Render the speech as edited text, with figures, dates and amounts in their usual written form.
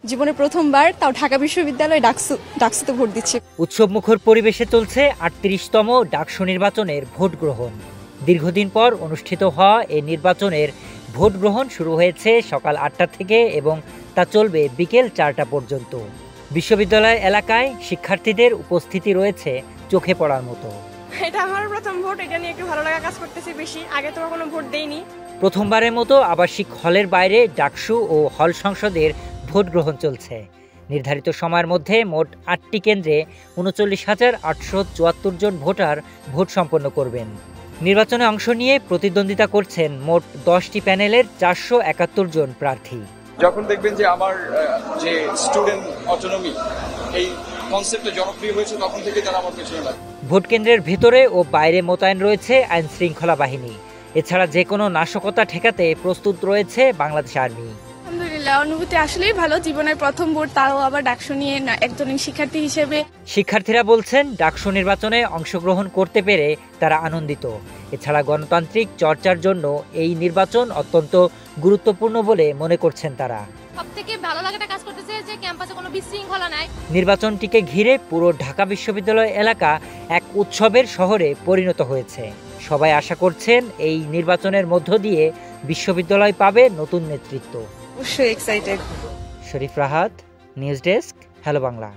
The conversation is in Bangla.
জীবনে প্রথমবার তাও ঢাকা বিশ্ববিদ্যালয়ে ডাকসুতে ভোট দিচ্ছে। উৎসবমুখর পরিবেশে চলছে ৩৮তম ডাকসু নির্বাচনের ভোট গ্রহণ। দীর্ঘদিন পর অনুষ্ঠিত হওয়া এই নির্বাচনের ভোট গ্রহণ শুরু হয়েছে সকাল ৮টা থেকে এবং তা চলবে বিকেল ৪টা পর্যন্ত। বিশ্ববিদ্যালয় এলাকায় শিক্ষার্থীদের উপস্থিতি রয়েছে চোখে পড়ার মতো। এটা আমার প্রথম ভোট, এটা নিয়ে একটু ভালো লাগা কাজ করতেছে বেশি। আগে তো কোনো ভোট দেইনি। প্রথমবারের মতো আবাসিক হলের বাইরে ডাকসু ও হল সংসদের ভোট গ্রহণ চলছে। নির্ধারিত সময়ের মধ্যে মোট ৮টি কেন্দ্রে ৩৯,৮৭৪ জন ভোটার ভোট সম্পন্ন করবেন। নির্বাচনে অংশ নিয়ে প্রতিদ্বন্দ্বিতা করছেন মোট 10টি প্যানেলের ৪৭১ জন প্রার্থী। যখন দেখবেন যে আমার যে স্টুডেন্ট অটোনমি এই কনসেপ্টে জনপ্রিয় হয়েছে, তখন থেকে তারা আমার পেছনে লাগে। ভোট কেন্দ্রের ভেতরে ও বাইরে মোতায়েন রয়েছে আইন শৃঙ্খলা বাহিনী। এছাড়া যে কোনো নাশকতা ঠেকাতে প্রস্তুত রয়েছে বাংলাদেশ আর্মি। আলহামদুলিল্লাহ, অনুভূতি আসলেই ভালো। জীবনের প্রথম ভোট, তাও আবার ডাকসু নিয়ে একজন শিক্ষার্থী হিসেবে। শিক্ষার্থীরা বলছেন ডাকসু নির্বাচনে অংশগ্রহণ করতে পেরে তারা আনন্দিত। এছাড়া গণতান্ত্রিক চর্চার জন্য এই নির্বাচন অত্যন্ত গুরুত্বপূর্ণ বলে মনে করছেন তারা। সবথেকে ভালো লাগাটা কাজ করতেছে যে ক্যাম্পাসে কোনো বিশৃঙ্খলা নাই। নির্বাচনটিকে ঘিরে পুরো ঢাকা বিশ্ববিদ্যালয় এলাকা এক উৎসবের শহরে পরিণত হয়েছে। সবাই আশা করছেন এই নির্বাচনের মধ্য দিয়ে বিশ্ববিদ্যালয় পাবে নতুন নেতৃত্ব। অবশ্যই excited. Sharif Rahat, news desk, hello Bangla.